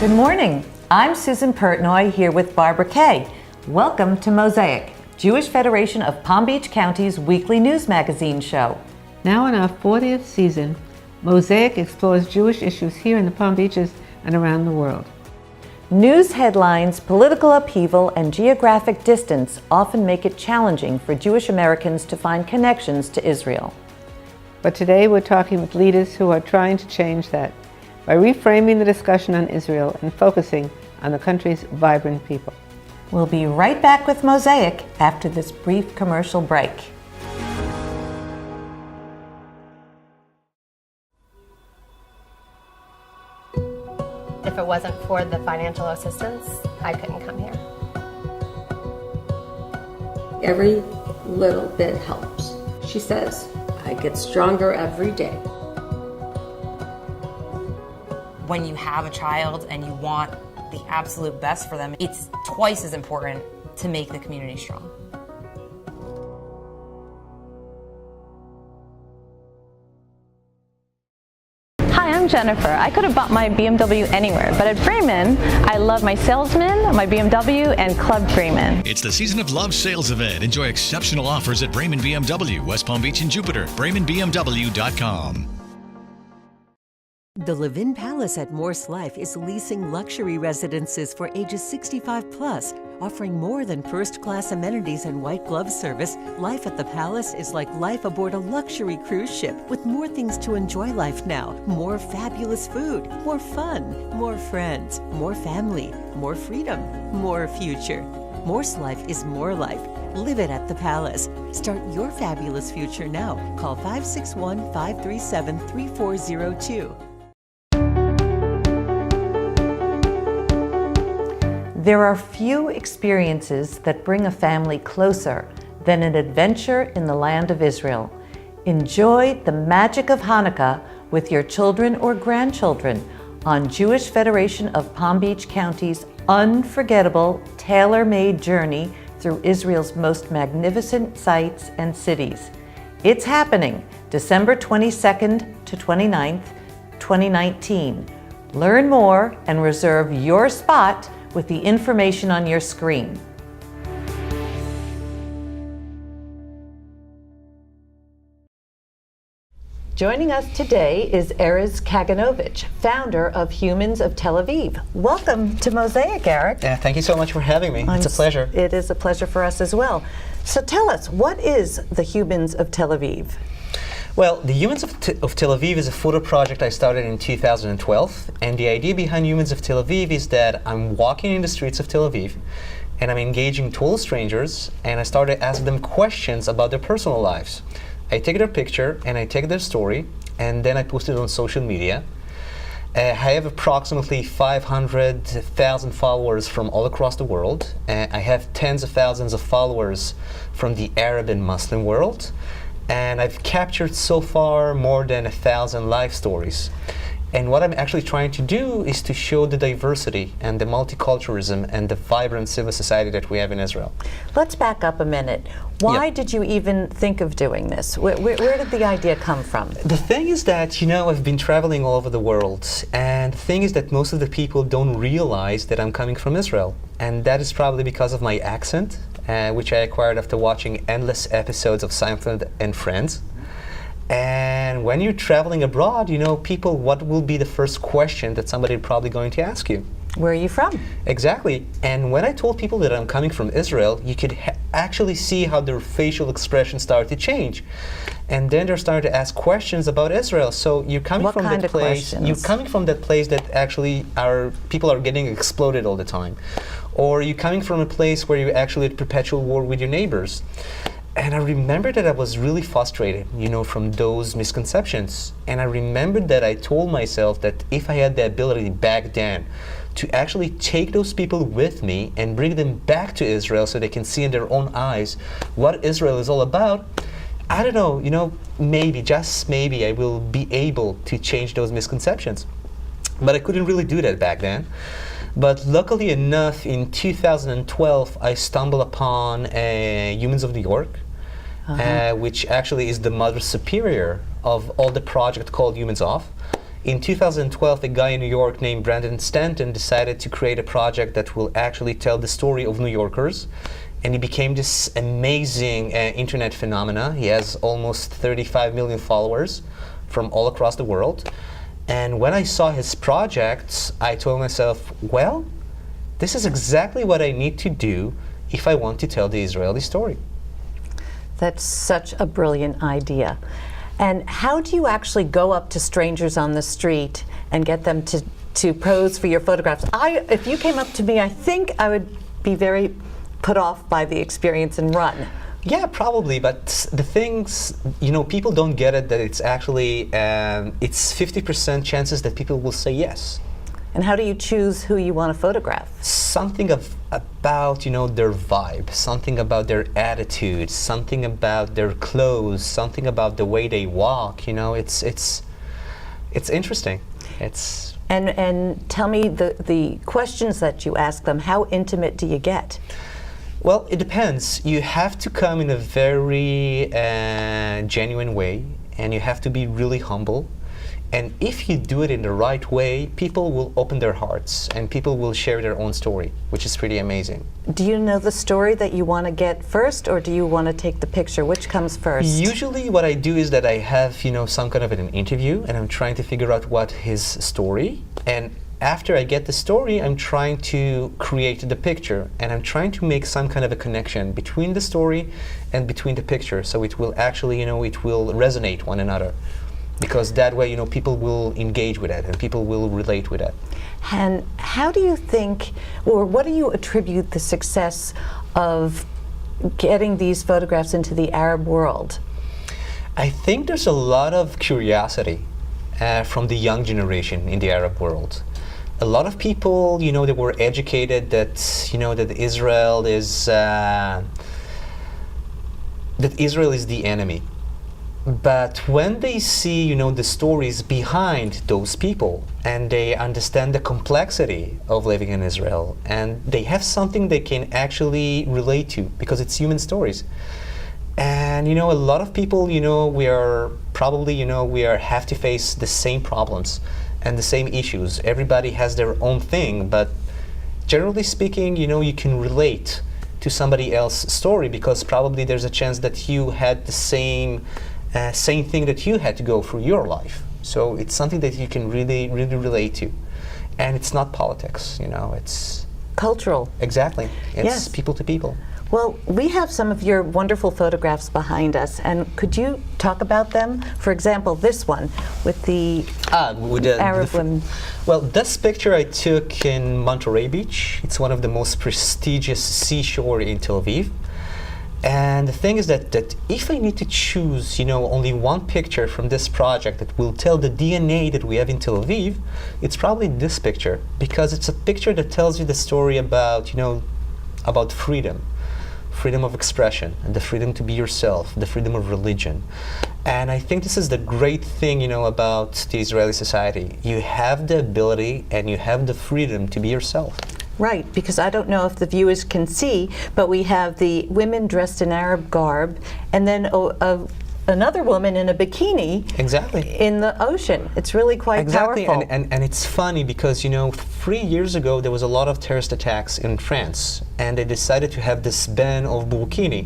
Good morning. I'm Susan Pertnoy here with Barbara Kay. Welcome to Mosaic, Jewish Federation of Palm Beach County's weekly news magazine show. Now in our 40th season, Mosaic explores Jewish issues here in the Palm Beaches and around the world. News headlines, political upheaval, and geographic distance often make it challenging for Jewish Americans to find connections to Israel. But today we're talking with leaders who are trying to change that by reframing the discussion on Israel and focusing on the country's vibrant people. We'll be right back with Mosaic after this brief commercial break. If it wasn't for the financial assistance, I couldn't come here. Every little bit helps. She says, I get stronger every day. When you have a child and you want the absolute best for them, it's twice as important to make the community strong. Hi, I'm Jennifer. I could have bought my BMW anywhere, but at Freeman, I love my salesman, my BMW, and Club Freeman. It's the Season of Love sales event. Enjoy exceptional offers at Bremen BMW, West Palm Beach and Jupiter. BremenBMW.com. The Live-In Palace at Morse Life is leasing luxury residences for ages 65 plus, offering more than first-class amenities and white glove service. Life at the Palace is like life aboard a luxury cruise ship with more things to enjoy life now. More fabulous food, more fun, more friends, more family, more freedom, more future. Morse Life is more life. Live it at the Palace. Start your fabulous future now. Call 561-537-3402. There are few experiences that bring a family closer than an adventure in the land of Israel. Enjoy the magic of Hanukkah with your children or grandchildren on Jewish Federation of Palm Beach County's unforgettable, tailor-made journey through Israel's most magnificent sites and cities. It's happening December 22nd to 29th, 2019. Learn more and reserve your spot with the information on your screen. Joining us today is Erez Kaganovitz, founder of Humans of Tel Aviv. Welcome to Mosaic, Eric. Thank you so much for having me. It's a pleasure. It is a pleasure for us as well. So tell us, what is the Humans of Tel Aviv? Well, the Humans of Tel Aviv is a photo project I started in 2012, and the idea behind Humans of Tel Aviv is that I'm walking in the streets of Tel Aviv, and I'm engaging total strangers, and I started asking them questions about their personal lives. I take their picture, and I take their story, and then I post it on social media. I have approximately 500,000 followers from all across the world. I have tens of thousands of followers from the Arab and Muslim world. And I've captured so far more than 1,000 life stories. And what I'm actually trying to do is to show the diversity and the multiculturalism and the vibrant civil society that we have in Israel. Let's back up a minute. Why did you even think of doing this? Where did the idea come from? The thing is that, I've been traveling all over the world, and the thing is that most of the people don't realize that I'm coming from Israel. And that is probably because of my accent, which I acquired after watching endless episodes of Seinfeld and Friends. And when you're traveling abroad, people, what will be the first question that somebody is probably going to ask you? Where are you from? Exactly. And when I told people that I'm coming from Israel, you could actually see how their facial expressions started to change. And then they're starting to ask questions about Israel. So you're coming from that place. You're coming from that place that actually people are getting exploded all the time. Or you're coming from a place where you're actually at perpetual war with your neighbors. And I remember that I was really frustrated, from those misconceptions. And I remembered that I told myself that if I had the ability back then to actually take those people with me and bring them back to Israel so they can see in their own eyes what Israel is all about, I don't know, maybe, just maybe, I will be able to change those misconceptions. But I couldn't really do that back then. But luckily enough, in 2012, I stumbled upon Humans of New York, which actually is the mother superior of all the project called Humans Of. In 2012, a guy in New York named Brandon Stanton decided to create a project that will actually tell the story of New Yorkers. And he became this amazing internet phenomena. He has almost 35 million followers from all across the world. And when I saw his projects, I told myself, well, this is exactly what I need to do if I want to tell the Israeli story. That's such a brilliant idea. And how do you actually go up to strangers on the street and get them to pose for your photographs? If you came up to me, I think I would be very put off by the experience and run. Yeah, probably, but the things, people don't get it, that it's actually, it's 50% chances that people will say yes. And how do you choose who you want to photograph? Something about, their vibe, something about their attitude, something about their clothes, something about the way they walk, it's interesting. And tell me the questions that you ask them, how intimate do you get? Well, it depends. You have to come in a very genuine way, and you have to be really humble. And if you do it in the right way, people will open their hearts and people will share their own story, which is pretty amazing. Do you know the story that you want to get first, or do you want to take the picture? Which comes first? Usually what I do is that I have, some kind of an interview, and I'm trying to figure out what his story. And after I get the story, I'm trying to create the picture, and I'm trying to make some kind of a connection between the story and between the picture, so it will actually, it will resonate one another. Because that way, people will engage with it and people will relate with it. And how do you think, or what do you attribute the success of getting these photographs into the Arab world? I think there's a lot of curiosity from the young generation in the Arab world. A lot of people, that were educated that, that Israel is the enemy. But when they see, the stories behind those people, and they understand the complexity of living in Israel, and they have something they can actually relate to, because it's human stories. And a lot of people, we are probably, have to face the same problems and the same issues. Everybody has their own thing, but generally speaking, you can relate to somebody else's story, because probably there's a chance that you had the same thing that you had to go through your life. So it's something that you can really, really relate to. And it's not politics, it's cultural. Exactly. It's yes. People to people. Well, we have some of your wonderful photographs behind us, and could you talk about them? For example, this one with the Arab women. Well, this picture I took in Monterey Beach. It's one of the most prestigious seashore in Tel Aviv. And the thing is that if I need to choose, only one picture from this project that will tell the DNA that we have in Tel Aviv, it's probably this picture, because it's a picture that tells you the story about, about freedom of expression, and the freedom to be yourself, the freedom of religion. And I think this is the great thing, about the Israeli society. You have the ability and you have the freedom to be yourself. Right, because I don't know if the viewers can see, but we have the women dressed in Arab garb, and then another woman in a bikini. Exactly. In the ocean. It's really quite exactly. powerful. And it's funny because, 3 years ago there was a lot of terrorist attacks in France, and they decided to have this ban of burkini,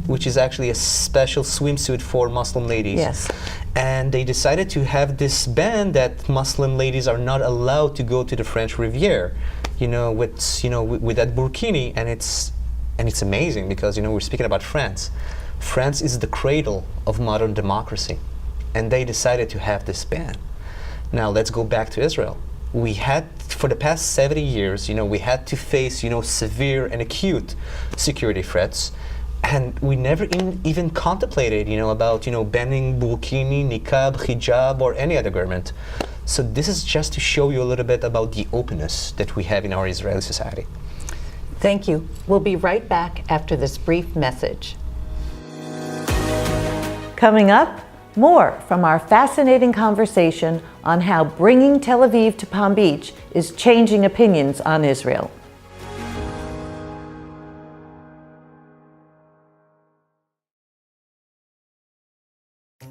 which is actually a special swimsuit for Muslim ladies. Yes. And they decided to have this ban that Muslim ladies are not allowed to go to the French Riviera, with that burkini, and it's amazing because we're speaking about France. France is the cradle of modern democracy, and they decided to have this ban. Now let's go back to Israel. We had, for the past 70 years, we had to face, severe and acute security threats, and we never even contemplated, about, banning burkini, niqab, hijab, or any other garment. So this is just to show you a little bit about the openness that we have in our Israeli society. Thank you. We'll be right back after this brief message. Coming up, more from our fascinating conversation on how bringing Tel Aviv to Palm Beach is changing opinions on Israel.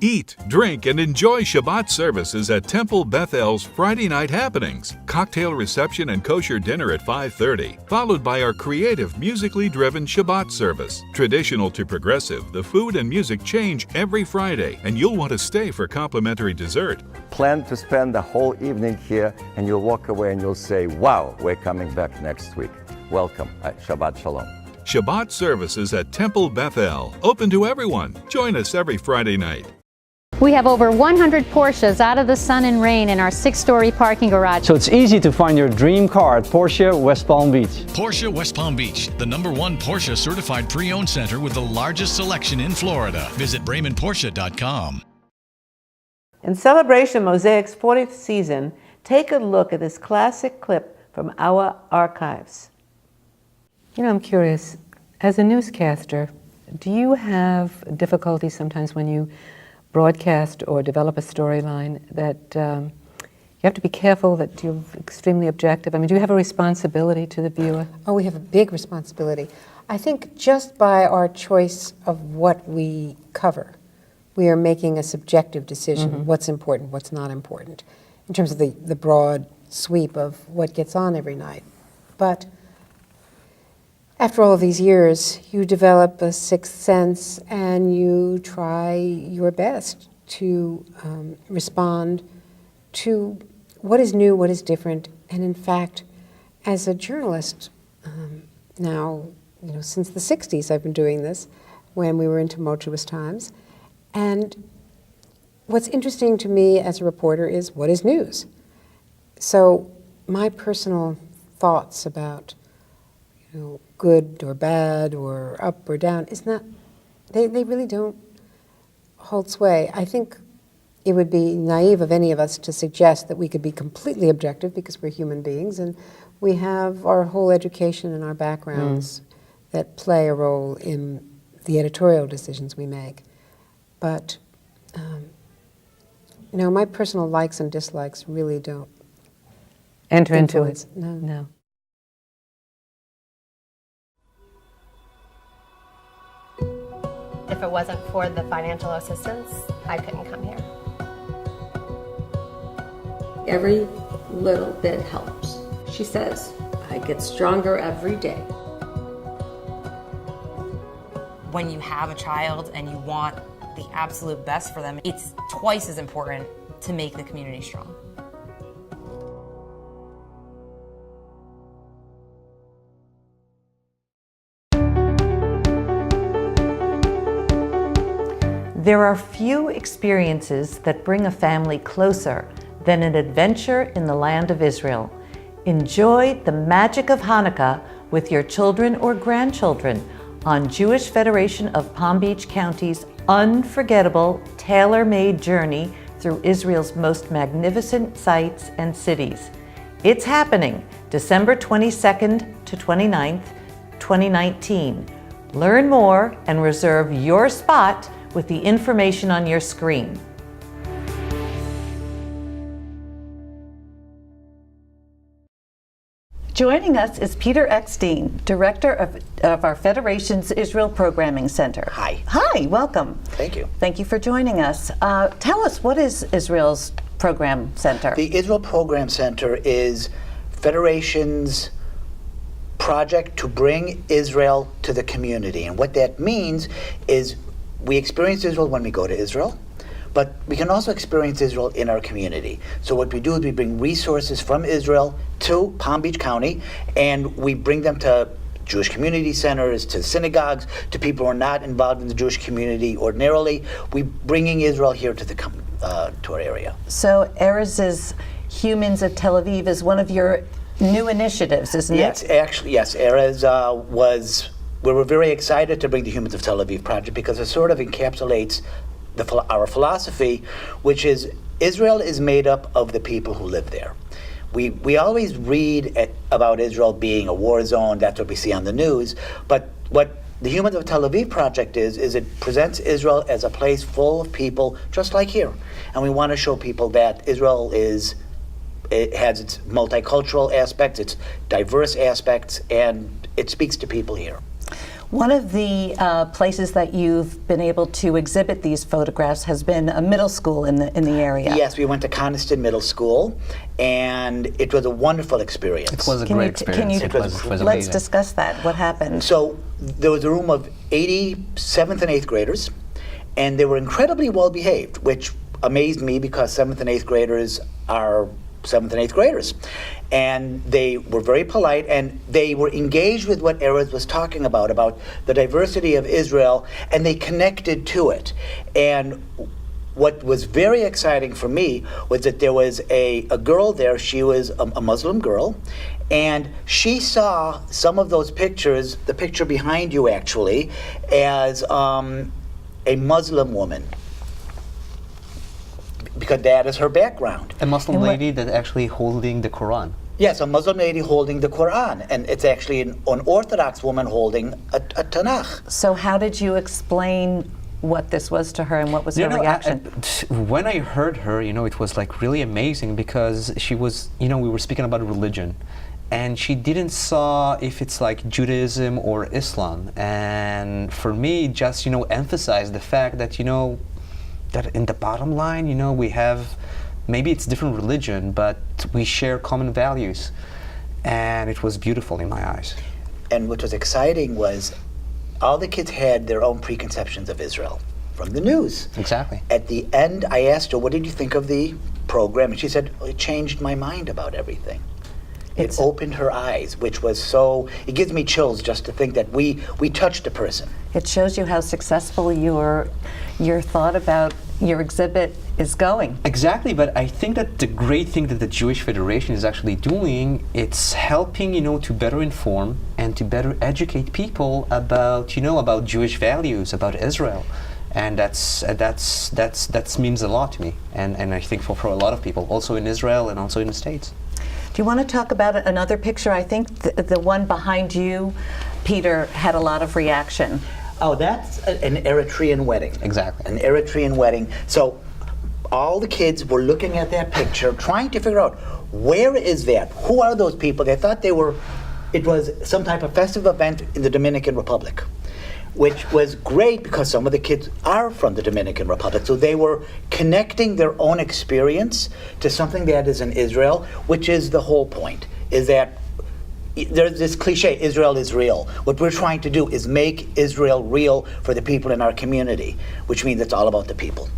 Eat, drink, and enjoy Shabbat services at Temple Bethel's Friday night happenings. Cocktail reception and kosher dinner at 5:30, followed by our creative, musically driven Shabbat service. Traditional to progressive, the food and music change every Friday, and you'll want to stay for complimentary dessert. Plan to spend the whole evening here, and you'll walk away and you'll say, wow, we're coming back next week. Welcome. Shabbat Shalom. Shabbat services at Temple Bethel, open to everyone. Join us every Friday night. We have over 100 Porsches out of the sun and rain in our 6-story parking garage. So it's easy to find your dream car at Porsche West Palm Beach. Porsche West Palm Beach, the #1 Porsche certified pre-owned center with the largest selection in Florida. Visit BraemanPorsche.com. In celebration of Mosaic's 40th season, take a look at this classic clip from our archives. You know, I'm curious, as a newscaster, do you have difficulty sometimes when you broadcast or develop a storyline that you have to be careful that you're extremely objective? I mean, do you have a responsibility to the viewer? Oh, we have a big responsibility. I think just by our choice of what we cover, we are making a subjective decision, what's important, what's not important, in terms of the broad sweep of what gets on every night. But after all of these years, you develop a sixth sense and you try your best to respond to what is new, what is different. And in fact, as a journalist, now, since the 60s I've been doing this, when we were in tumultuous times. And what's interesting to me as a reporter is what is news. So my personal thoughts about good or bad or up or down is not, they really don't hold sway. I think it would be naive of any of us to suggest that we could be completely objective because we're human beings and we have our whole education and our backgrounds that play a role in the editorial decisions we make. But, my personal likes and dislikes really don't enter influence. Into it. No. If it wasn't for the financial assistance, I couldn't come here. Every little bit helps. She says, I get stronger every day. When you have a child and you want the absolute best for them, it's twice as important to make the community strong. There are few experiences that bring a family closer than an adventure in the land of Israel. Enjoy the magic of Hanukkah with your children or grandchildren on Jewish Federation of Palm Beach County's unforgettable, tailor-made journey through Israel's most magnificent sites and cities. It's happening December 22nd to 29th, 2019. Learn more and reserve your spot with the information on your screen. Joining us is Peter Eckstein, Director of our Federation's Israel Programming Center. Hi. Hi, welcome. Thank you. Thank you for joining us. Tell us, what is Israel's Program Center? The Israel Program Center is Federation's project to bring Israel to the community. And what that means is we experience Israel when we go to Israel, but we can also experience Israel in our community. So what we do is we bring resources from Israel to Palm Beach County, and we bring them to Jewish community centers, to synagogues, to people who are not involved in the Jewish community ordinarily. We're bringing Israel here to our area. So Erez's Humans of Tel Aviv is one of your new initiatives, isn't it? Yes, actually, yes. Erez we were very excited to bring the Humans of Tel Aviv project because it sort of encapsulates our philosophy, which is Israel is made up of the people who live there. We always read about Israel being a war zone. That's what we see on the news. But what the Humans of Tel Aviv project is it presents Israel as a place full of people just like here. And we want to show people that Israel it has its multicultural aspects, its diverse aspects, and it speaks to people here. One of the places that you've been able to exhibit these photographs has been a middle school in the area. Yes, we went to Coniston Middle School, and it was a wonderful experience. It was a great experience. It was let's discuss that. What happened? So there was a room of 80 7th and 8th graders, and they were incredibly well behaved, which amazed me because 7th and 8th graders are 7th and 8th graders. And they were very polite, and they were engaged with what Erez was talking about the diversity of Israel, and they connected to it. And what was very exciting for me was that there was a girl there. She was a Muslim girl, and she saw some of those pictures, the picture behind you actually, as a Muslim woman, because that is her background. A Muslim lady that actually holding the Quran. Yes, a Muslim lady holding the Quran, and it's actually an Orthodox woman holding a Tanakh. So how did you explain what this was to her, and what was her reaction? When I heard her, it was like really amazing, because she was, we were speaking about religion, and she didn't saw if it's like Judaism or Islam. And for me, just, emphasized the fact that, that in the bottom line, we have, maybe it's different religion, but we share common values. And it was beautiful in my eyes. And what was exciting was all the kids had their own preconceptions of Israel from the news. Exactly. At the end, I asked her, what did you think of the program? And she said, it changed my mind about everything. It opened her eyes, which was so, it gives me chills just to think that we touched a person. It shows you how successful your thought about your exhibit is going. Exactly, but I think that the great thing that the Jewish Federation is actually doing, it's helping, to better inform and to better educate people about, about Jewish values, about Israel. And that means a lot to me, and I think for a lot of people, also in Israel and also in the States. Do you want to talk about another picture? I think the one behind you, Peter, had a lot of reaction. Oh, that's an Eritrean wedding. Exactly. An Eritrean wedding. So all the kids were looking at that picture, trying to figure out, where is that? Who are those people? They thought it was some type of festive event in the Dominican Republic, which was great because some of the kids are from the Dominican Republic. So they were connecting their own experience to something that is in Israel, which is the whole point, is that there's this cliche, Israel is real. What we're trying to do is make Israel real for the people in our community, which means it's all about the people.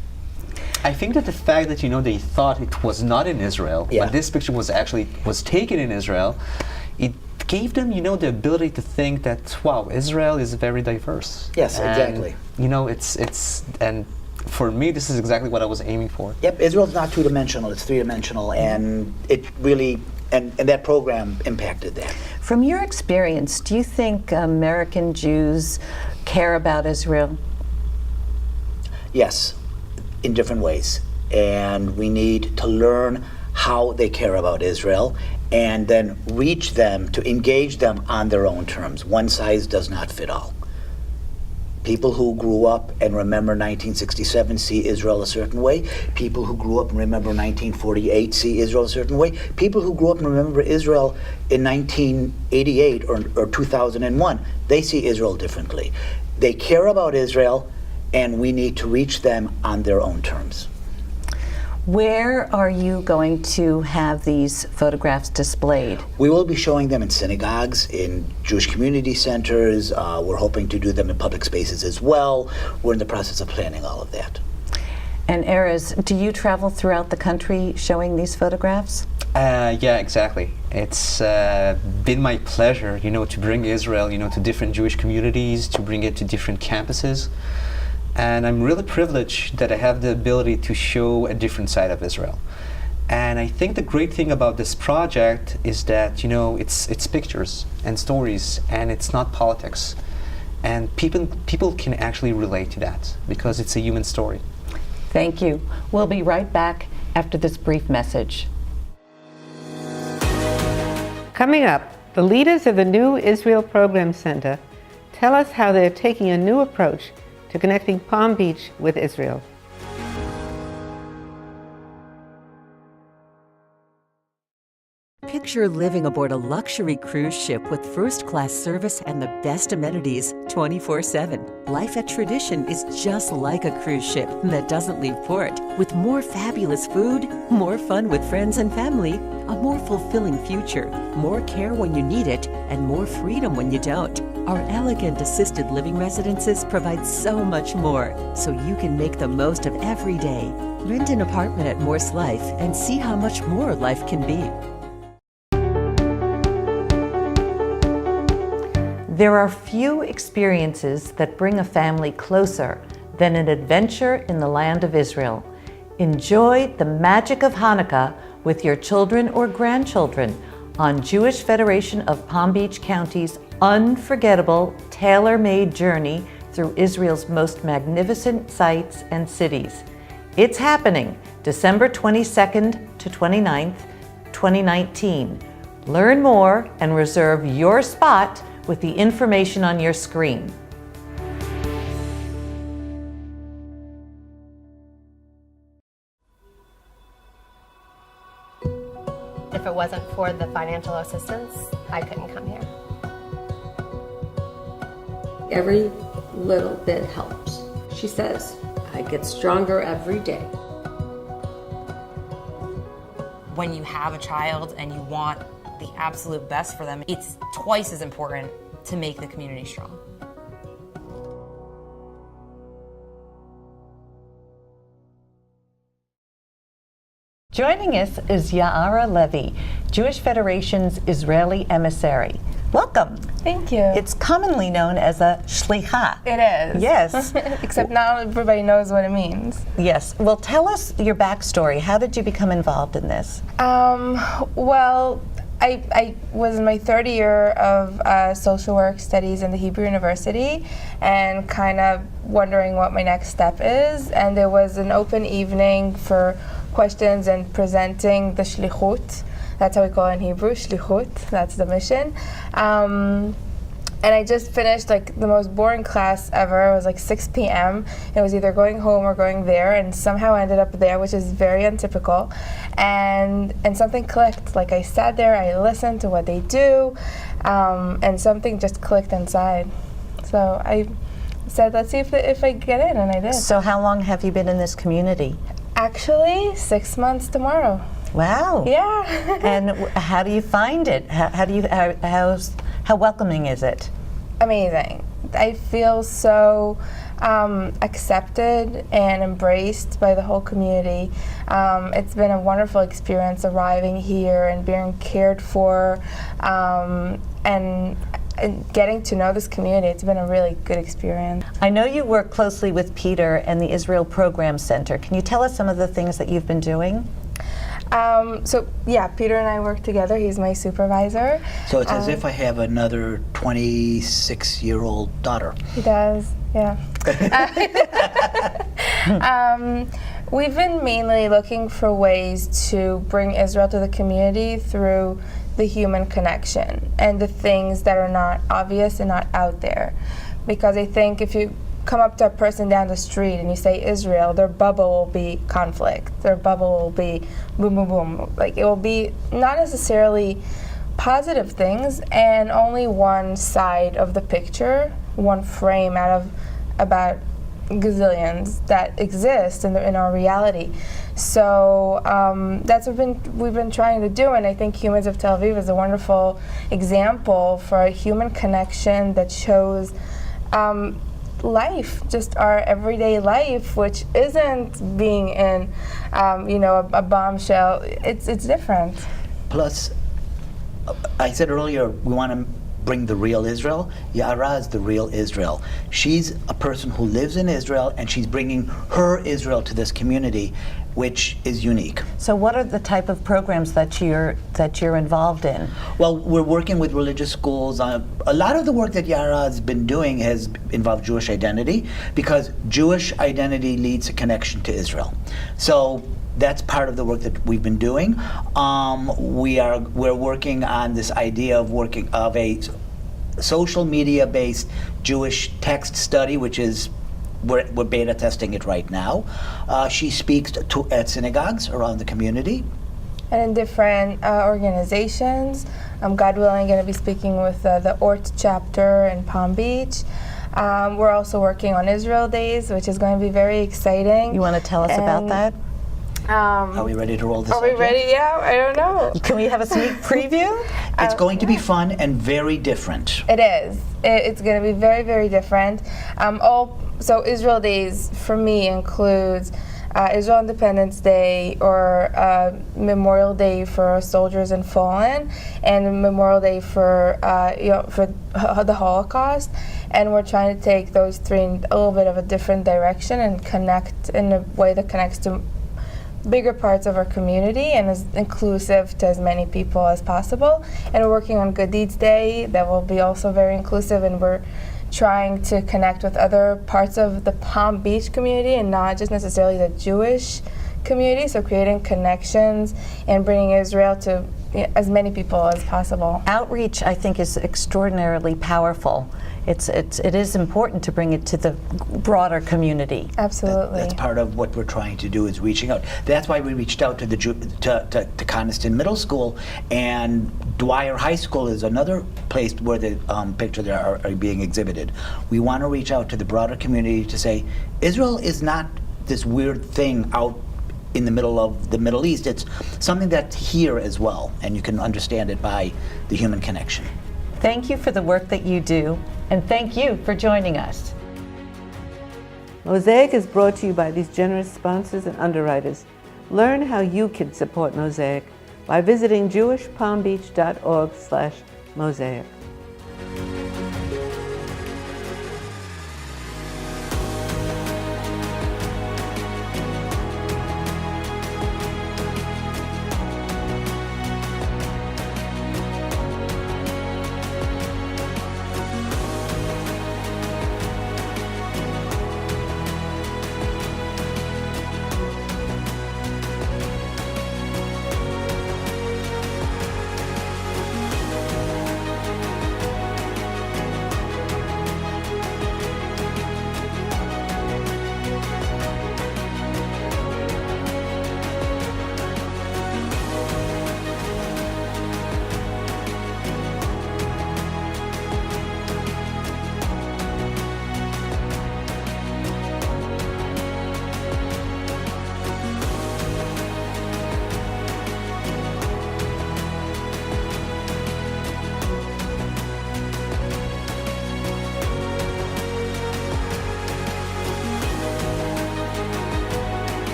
I think that the fact that, they thought it was not in Israel, but this picture was taken in Israel, it gave them, the ability to think that, wow, Israel is very diverse. Yes, exactly. And for me, this is exactly what I was aiming for. Yep, Israel's not two-dimensional, it's three-dimensional, and it really, and that program impacted that. From your experience, do you think American Jews care about Israel? Yes, in different ways. And we need to learn how they care about Israel, and then reach them to engage them on their own terms. One size does not fit all. People who grew up and remember 1967 see Israel a certain way. People who grew up and remember 1948 see Israel a certain way. People who grew up and remember Israel in 1988 or 2001, they see Israel differently. They care about Israel, and we need to reach them on their own terms. Where are you going to have these photographs displayed? We will be showing them in synagogues, in Jewish community centers. We're hoping to do them in public spaces as well. We're in the process of planning all of that. And Erez, do you travel throughout the country showing these photographs? Yeah, exactly. It's been my pleasure, to bring Israel, to different Jewish communities, to bring it to different campuses. And I'm really privileged that I have the ability to show a different side of Israel. And I think the great thing about this project is that, it's pictures and stories, and it's not politics. And people can actually relate to that because it's a human story. Thank you. We'll be right back after this brief message. Coming up, the leaders of the new Israel Program Center tell us how they're taking a new approach to connecting Palm Beach with Israel. Picture Picture living aboard a luxury cruise ship with first-class service and the best amenities 24/7. Life at Tradition is just like a cruise ship that doesn't leave port. With more fabulous food, more fun with friends and family, a more fulfilling future, more care when you need it, and more freedom when you don't. Our elegant assisted living residences provide so much more, so you can make the most of every day. Rent an apartment at Morse Life and see how much more life can be. There are few experiences that bring a family closer than an adventure in the land of Israel. Enjoy the magic of Hanukkah with your children or grandchildren on Jewish Federation of Palm Beach County's unforgettable, tailor-made journey through Israel's most magnificent sites and cities. It's happening December 22nd to 29th, 2019. Learn more and reserve your spot with the information on your screen. If it wasn't for the financial assistance, I couldn't come here. Every little bit helps. She says, I get stronger every day. When you have a child and you want the absolute best for them, it's twice as important to make the community strong. Joining us is Yaara Levy, Jewish Federation's Israeli emissary. Welcome. Thank you. It's commonly known as a Shlicha. It is. Yes. Except not everybody knows what it means. Yes. Well, tell us your backstory. How did you become involved in this? Well, I was in my third year of social work studies in the Hebrew University and kind of wondering what my next step is. And there was an open evening for questions and presenting the Shlichut. That's how we call it in Hebrew, Shlichut. That's the mission. And I just finished like the most boring class ever. It was like 6 p.m. It was either going home or going there, and somehow I ended up there, which is very untypical. And something clicked. Like I sat there, I listened to what they do, and something just clicked inside. So I said, let's see if I get in, and I did. So how long have you been in this community? Actually, 6 months tomorrow. Wow. Yeah. And how do you find it? How welcoming is it? Amazing. I feel so accepted and embraced by the whole community. It's been a wonderful experience arriving here and being cared for and getting to know this community. It's been a really good experience. I know you work closely with Peter and the Israel Program Center. Can you tell us some of the things that you've been doing? So yeah, Peter and I work together. He's my supervisor. So it's as if I have another 26-year-old daughter. He does, yeah. We've been mainly looking for ways to bring Israel to the community through the human connection and the things that are not obvious and not out there. Because I think if you come up to a person down the street and you say Israel, their bubble will be conflict. Their bubble will be boom, boom, boom. Like it will be not necessarily positive things and only one side of the picture, one frame out of about gazillions that exist in our reality. So that's what we've been trying to do, and I think Humans of Tel Aviv is a wonderful example for a human connection that shows life, just our everyday life, which isn't being in, a bombshell. It's different. Plus, I said earlier, we want to bring the real Israel. Yaara is the real Israel. She's a person who lives in Israel, and she's bringing her Israel to this community, which is unique. So what are the type of programs that you're involved in? Well, we're working with religious schools. A lot of the work that Yaara has been doing has involved Jewish identity, because Jewish identity leads a connection to Israel. So that's part of the work that we've been doing. We're working on this idea of a social media-based Jewish text study, which is we're beta testing it right now. She speaks at synagogues around the community, and in different organizations. I'm, God willing, going to be speaking with the ORT chapter in Palm Beach. We're also working on Israel Days, which is going to be very exciting. You want to tell us about that? Are we ready to roll this? Are we ready? Yeah, I don't know. Can we have a sneak preview? It's going to be fun and very different. It is. It's going to be very, very different. So Israel Days for me includes Israel Independence Day, or Memorial Day for Soldiers and Fallen, and Memorial Day for the Holocaust. And we're trying to take those three in a little bit of a different direction and connect in a way that connects to bigger parts of our community and is inclusive to as many people as possible. And we're working on Good Deeds Day that will be also very inclusive, and we're trying to connect with other parts of the Palm Beach community and not just necessarily the Jewish community, so creating connections and bringing Israel to as many people as possible. Outreach, I think, is extraordinarily powerful. It is important to bring it to the broader community. Absolutely. That's part of what we're trying to do, is reaching out. That's why we reached out to to Coniston Middle School, and Dwyer High School is another place where the pictures are being exhibited. We want to reach out to the broader community to say, Israel is not this weird thing out in the middle of the Middle East. It's something that's here as well, and you can understand it by the human connection. Thank you for the work that you do, and thank you for joining us. Mosaic is brought to you by these generous sponsors and underwriters. Learn how you can support Mosaic by visiting jewishpalmbeach.org/mosaic.